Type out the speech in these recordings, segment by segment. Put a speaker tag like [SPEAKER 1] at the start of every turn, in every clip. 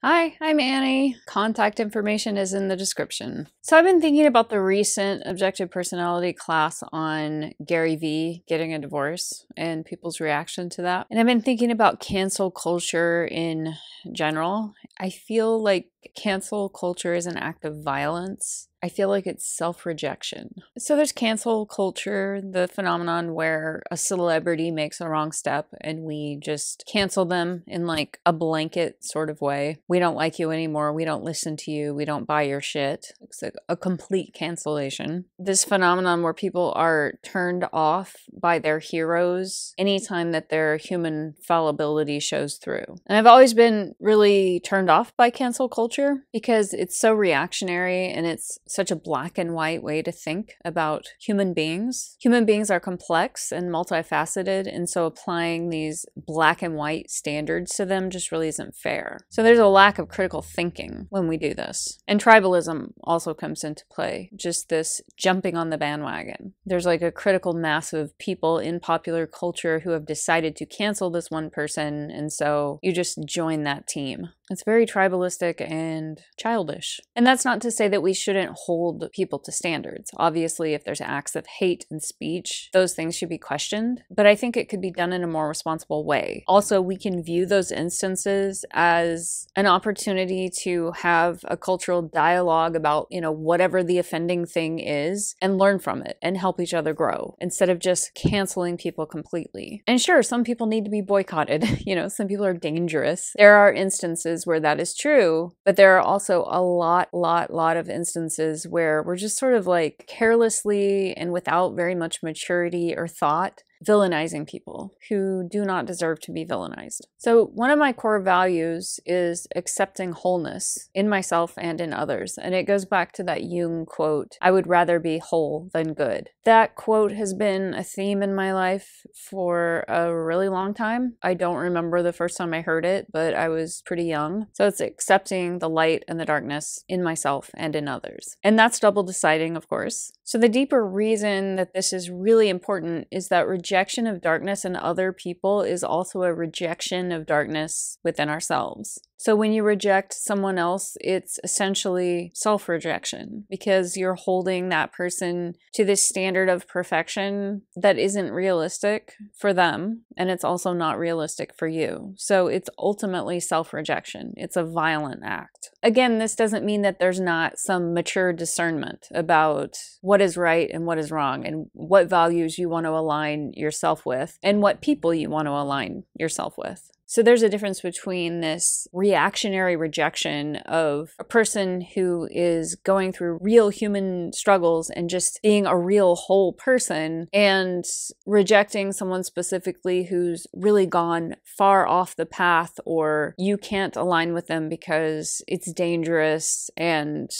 [SPEAKER 1] Hi, I'm Annie. Contact information is in the description. So I've been thinking about the recent objective personality class on Gary Vee getting a divorce and people's reaction to that. And I've been thinking about cancel culture in general. I feel like cancel culture is an act of violence. I feel like it's self-rejection. So there's cancel culture, the phenomenon where a celebrity makes a wrong step and we just cancel them in like a blanket sort of way. We don't like you anymore. We don't listen to you. We don't buy your shit. It's like a complete cancellation. This phenomenon where people are turned off by their heroes anytime that their human fallibility shows through. And I've always been really turned off by cancel culture because it's so reactionary and it's such a black and white way to think about human beings. Human beings are complex and multifaceted, and so applying these black and white standards to them just really isn't fair. So there's a lack of critical thinking when we do this. And tribalism also comes into play, just this jumping on the bandwagon. There's like a critical mass of people in popular culture who have decided to cancel this one person, and so you just join that team. It's very tribalistic and childish. And that's not to say that we shouldn't hold people to standards. Obviously, if there's acts of hate and speech, those things should be questioned. But I think it could be done in a more responsible way. Also, we can view those instances as an opportunity to have a cultural dialogue about, whatever the offending thing is and learn from it and help each other grow instead of just canceling people completely. And sure, some people need to be boycotted. Some people are dangerous. There are instances where that is true, but there are also a lot of instances where we're just sort of like carelessly and without very much maturity or thought villainizing people who do not deserve to be villainized. So one of my core values is accepting wholeness in myself and in others. And it goes back to that Jung quote, "I would rather be whole than good." That quote has been a theme in my life for a really long time. I don't remember the first time I heard it, but I was pretty young. So it's accepting the light and the darkness in myself and in others. And that's double deciding, of course. So the deeper reason that this is really important is that rejection of darkness in other people is also a rejection of darkness within ourselves. So when you reject someone else, it's essentially self-rejection because you're holding that person to this standard of perfection that isn't realistic for them, and it's also not realistic for you. So it's ultimately self-rejection. It's a violent act. Again, this doesn't mean that there's not some mature discernment about what is right and what is wrong and what values you want to align yourself with and what people you want to align yourself with. So there's a difference between this reactionary rejection of a person who is going through real human struggles and just being a real whole person and rejecting someone specifically who's really gone far off the path, or you can't align with them because it's dangerous and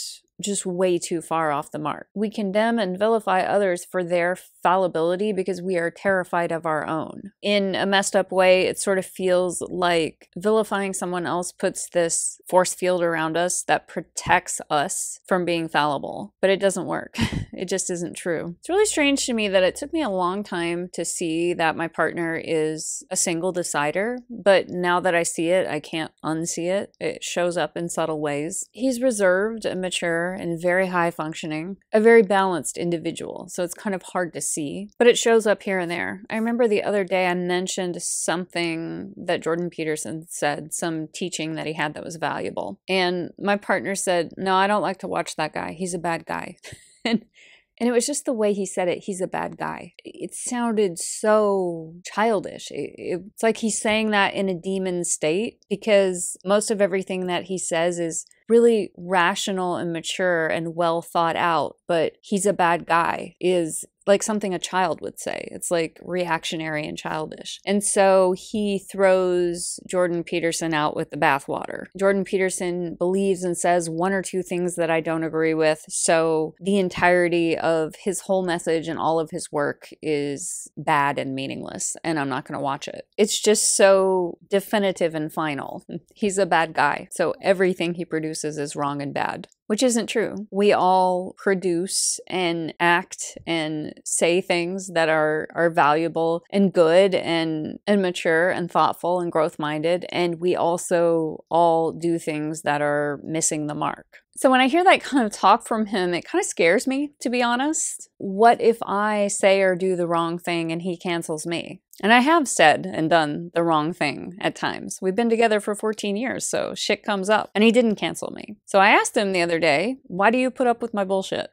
[SPEAKER 1] just way too far off the mark. We condemn and vilify others for their fallibility because we are terrified of our own. In a messed up way, it sort of feels like vilifying someone else puts this force field around us that protects us from being fallible, but it doesn't work. It just isn't true. It's really strange to me that it took me a long time to see that my partner is a single decider, but now that I see it, I can't unsee it. It shows up in subtle ways. He's reserved and mature and very high functioning, a very balanced individual. So it's kind of hard to see, but it shows up here and there. I remember the other day I mentioned something that Jordan Peterson said, some teaching that he had that was valuable. And my partner said, "No, I don't like to watch that guy. He's a bad guy." And it was just the way he said it. He's a bad guy. It sounded so childish. It's like he's saying that in a demon state because most of everything that he says is really rational and mature and well thought out, but he's a bad guy is like something a child would say. It's like reactionary and childish. And so he throws Jordan Peterson out with the bathwater. Jordan Peterson believes and says one or two things that I don't agree with, so the entirety of his whole message and all of his work is bad and meaningless, and I'm not going to watch it. It's just so definitive and final. He's a bad guy, so everything he produces produces is wrong and bad, which isn't true. We all produce and act and say things that are valuable and good and mature and thoughtful and growth-minded, and we also all do things that are missing the mark. So when I hear that kind of talk from him, it kind of scares me, to be honest. What if I say or do the wrong thing and he cancels me? And I have said and done the wrong thing at times. We've been together for 14 years, so shit comes up. And he didn't cancel me. So I asked him the other day, why do you put up with my bullshit?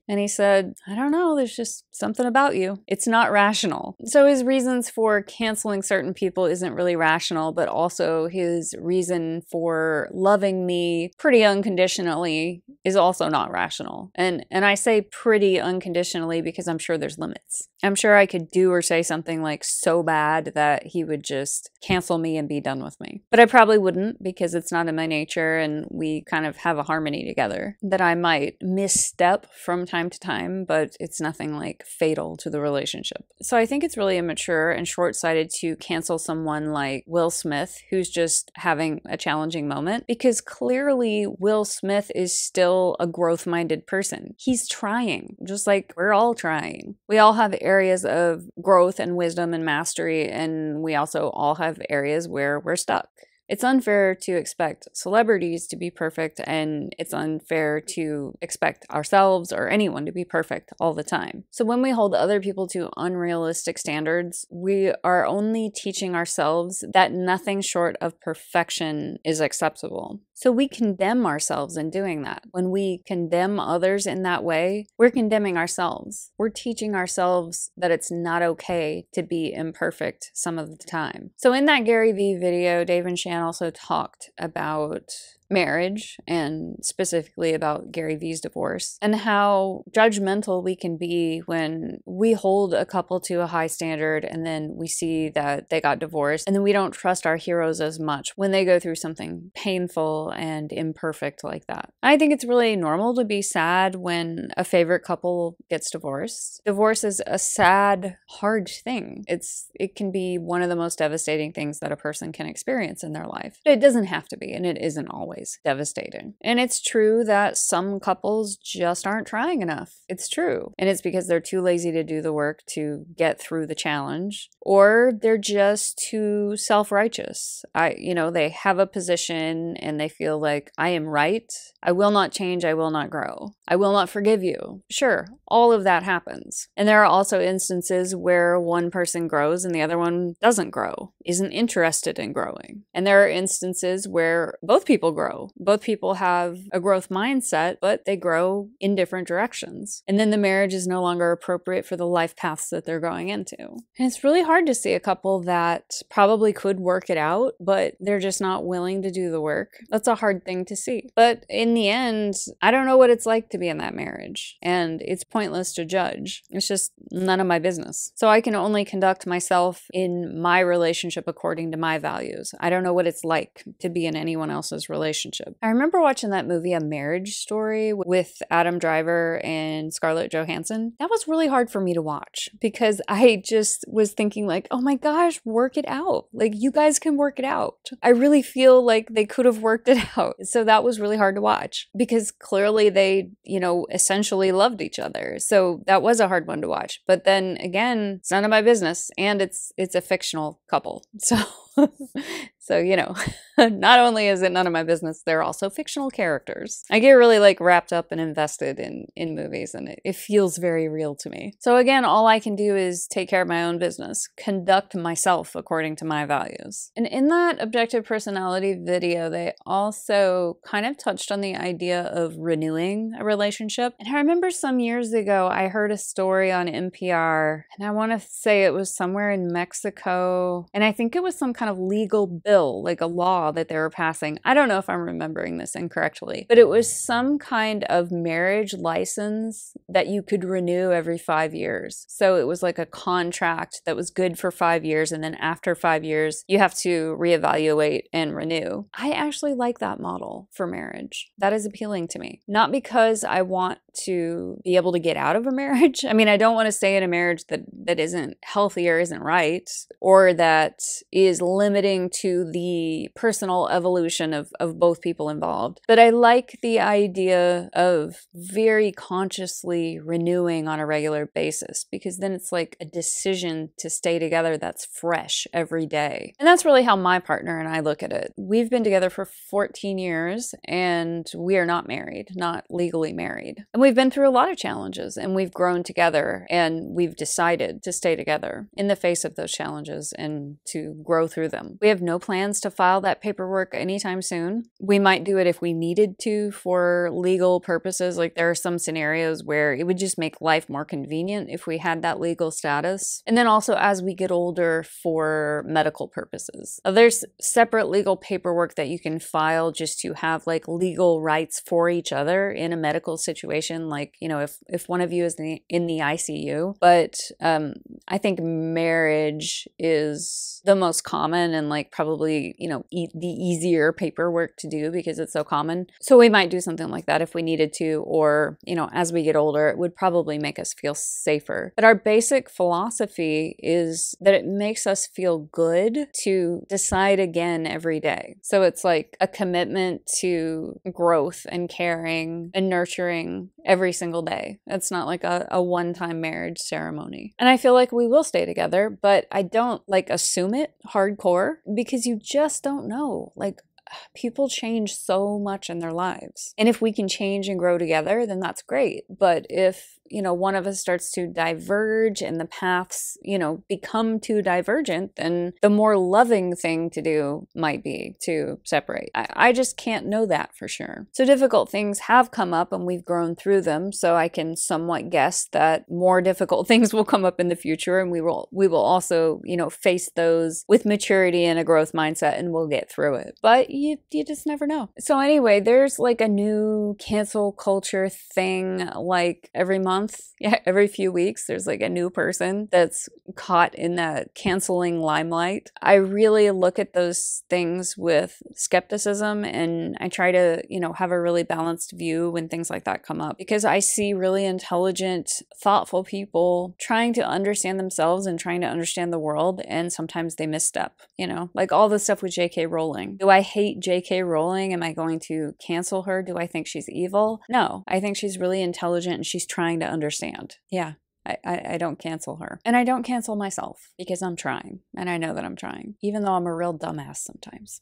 [SPEAKER 1] And he said, I don't know, there's just something about you. It's not rational. So his reasons for canceling certain people isn't really rational, but also his reason for loving me pretty unconditionally is also not rational. And I say pretty unconditionally because I'm sure there's limits. I'm sure I could do or say something like so bad that he would just cancel me and be done with me. But I probably wouldn't, because it's not in my nature and we kind of have a harmony together. That I might misstep from time to time, but it's nothing like fatal to the relationship. So I think it's really immature and short-sighted to cancel someone like Will Smith, who's just having a challenging moment, because clearly Will Smith is still a growth-minded person. He's trying, just like we're all trying. We all have areas of growth and wisdom and mastery, and we also all have areas where we're stuck. It's unfair to expect celebrities to be perfect, and it's unfair to expect ourselves or anyone to be perfect all the time. So when we hold other people to unrealistic standards, we are only teaching ourselves that nothing short of perfection is acceptable. So we condemn ourselves in doing that. When we condemn others in that way, we're condemning ourselves. We're teaching ourselves that it's not okay to be imperfect some of the time. So in that Gary Vee video, Dave and Shan also talked about marriage, and specifically about Gary Vee's divorce, and how judgmental we can be when we hold a couple to a high standard and then we see that they got divorced, and then we don't trust our heroes as much when they go through something painful and imperfect like that. I think it's really normal to be sad when a favorite couple gets divorced. Divorce is a sad, hard thing. It can be one of the most devastating things that a person can experience in their life. But it doesn't have to be, and it isn't always devastating. And it's true that some couples just aren't trying enough. It's true. And it's because they're too lazy to do the work to get through the challenge, or they're just too self-righteous. They have a position and they feel like, I am right. I will not change. I will not grow. I will not forgive you. Sure, all of that happens. And there are also instances where one person grows and the other one doesn't grow, isn't interested in growing. And there are instances where both people grow. Both people have a growth mindset, but they grow in different directions. And then the marriage is no longer appropriate for the life paths that they're going into. And it's really hard to see a couple that probably could work it out, but they're just not willing to do the work. That's a hard thing to see. But in the end, I don't know what it's like to be in that marriage, and it's pointless to judge. It's just none of my business. So I can only conduct myself in my relationship according to my values. I don't know what it's like to be in anyone else's relationship. I remember watching that movie, A Marriage Story, with Adam Driver and Scarlett Johansson. That was really hard for me to watch because I just was thinking like, oh my gosh, work it out. Like, you guys can work it out. I really feel like they could have worked it out. So that was really hard to watch because clearly they, essentially loved each other. So that was a hard one to watch. But then again, it's none of my business, and it's a fictional couple. So, not only is it none of my business, they're also fictional characters. I get really wrapped up and invested in movies, and it feels very real to me. So again, all I can do is take care of my own business, conduct myself according to my values. And in that objective personality video, they also kind of touched on the idea of renewing a relationship. And I remember some years ago, I heard a story on NPR, and I want to say it was somewhere in Mexico, and I think it was some kind of legal bill, like a law that they were passing. I don't know if I'm remembering this incorrectly, but it was some kind of marriage license that you could renew every 5 years. So it was like a contract that was good for 5 years, and then after 5 years, you have to reevaluate and renew. I actually like that model for marriage. That is appealing to me. Not because I want to be able to get out of a marriage. I mean, I don't want to stay in a marriage that isn't healthy or isn't right, or that is limiting to the personal evolution of both people involved. But I like the idea of very consciously renewing on a regular basis, because then it's like a decision to stay together that's fresh every day. And that's really how my partner and I look at it. We've been together for 14 years and we are not married, not legally married. And we've been through a lot of challenges and we've grown together and we've decided to stay together in the face of those challenges and to grow through them. We have no plans to file that paperwork anytime soon. We might do it if we needed to for legal purposes. Like there are some scenarios where it would just make life more convenient if we had that legal status. And then also as we get older for medical purposes. There's separate legal paperwork that you can file just to have like legal rights for each other in a medical situation. Like, you know, if one of you is in the ICU, but I think marriage is the most common and like probably, you know, the easier paperwork to do because it's so common. So we might do something like that if we needed to, or, you know, as we get older, it would probably make us feel safer. But our basic philosophy is that it makes us feel good to decide again every day. So it's like a commitment to growth and caring and nurturing every single day. It's not like a one-time marriage ceremony. And I feel like we will stay together, but I don't like assume it hardcore because you just don't know. Like, people change so much in their lives. And if we can change and grow together, then that's great. But if, you know, one of us starts to diverge and the paths, you know, become too divergent, then the more loving thing to do might be to separate. I just can't know that for sure. So difficult things have come up and we've grown through them. So I can somewhat guess that more difficult things will come up in the future, and we will also, you know, face those with maturity and a growth mindset, and we'll get through it. But you just never know. So anyway, there's like a new cancel culture thing like every month. Yeah, every few weeks, there's like a new person that's caught in that canceling limelight. I really look at those things with skepticism, and I try to, you know, have a really balanced view when things like that come up, because I see really intelligent, thoughtful people trying to understand themselves and trying to understand the world, and sometimes they misstep, you know, like all the stuff with J.K. Rowling. Do I hate J.K. Rowling? Am I going to cancel her? Do I think she's evil? No, I think she's really intelligent and she's trying to understand. Yeah, I don't cancel her. And I don't cancel myself because I'm trying. And I know that I'm trying, even though I'm a real dumbass sometimes.